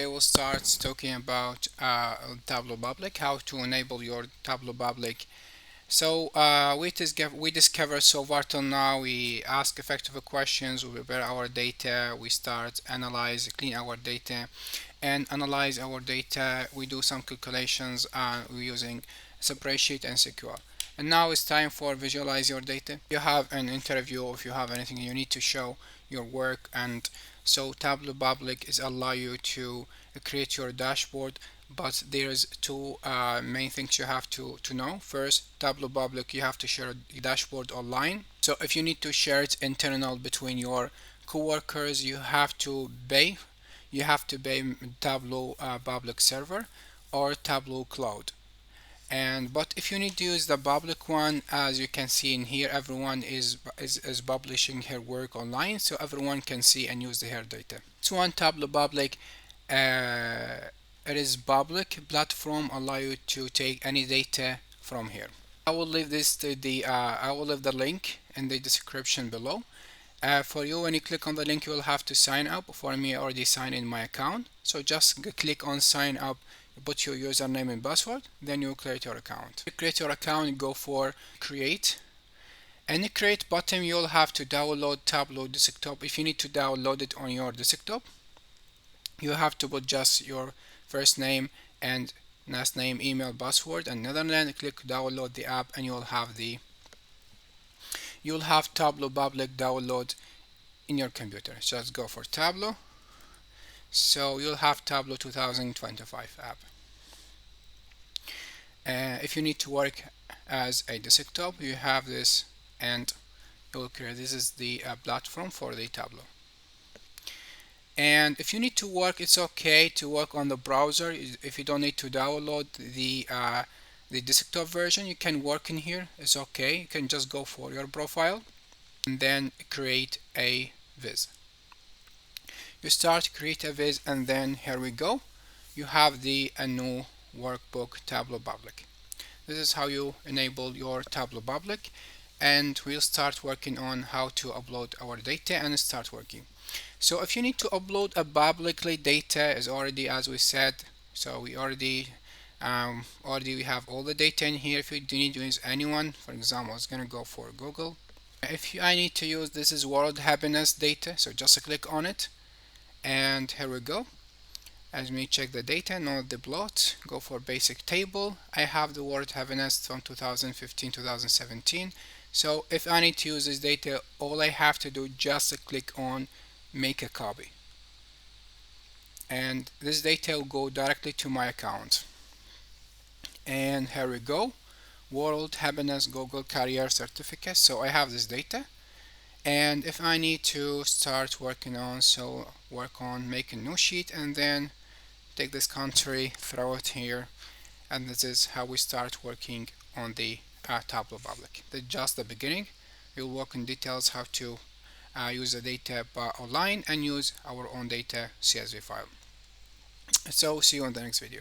I will start talking about Tableau Public, how to enable your Tableau Public. We discover so far till now we ask effective questions, we prepare our data, we start analyze, clean our data, and analyze our data. We do some calculations we're using spreadsheet and SQL. And now it's time for visualize your data. If you have an interview, if you have anything you need to show your work, and so Tableau Public is allow you to create your dashboard. But there's two main things you have to know. First, Tableau Public, you have to share a dashboard online. So if you need to share it internal between your coworkers, you have to pay Tableau Public Server or Tableau Cloud. And but if you need to use the public one, as you can see in here, everyone is publishing her work online, so everyone can see and use their data. This one, Tableau Public, it is public platform, allow you to take any data from here. I will leave the link in the description below. For you, when you click on the link, you will have to sign up. For me, I already signed in my account, so just click on sign up, put your username and password, then you create your account. To create your account, go for create. And the create button, you'll have to download Tableau desktop. If you need to download it on your desktop, you have to put just your first name and last name, email, password, and Netherlands. Click download the app, and you'll have Tableau Public download in your computer. So let's go for Tableau. So you'll have Tableau 2025 app. If you need to work as a desktop, you have this, and you'll create. This is the platform for the Tableau. And if you need to work, it's okay to work on the browser. If you don't need to download the desktop version, you can work in here. It's okay. You can just go for your profile and then create a viz. You start create a viz, and then here we go. You have a new workbook Tableau Public. This is how you enable your Tableau Public, and we'll start working on how to upload our data and start working. So if you need to upload a publicly data, is already, as we said, so we already we have all the data in here. If you do need to use anyone, for example, it's gonna go for Google. I need to use, this is world happiness data, so just click on it, and here we go. As me check the data, not the plot, go for basic table. I have the world happiness from 2015 2017. So if I need to use this data, all I have to do just click on make a copy, and this data will go directly to my account. And here we go, world happiness Google career certificate. So I have this data, and if I need to start working on, so work on make a new sheet, and then take this country, throw it here, and this is how we start working on the Tableau Public. That's just the beginning. We'll work in details how to use the data online and use our own data CSV file. So see you on the next video.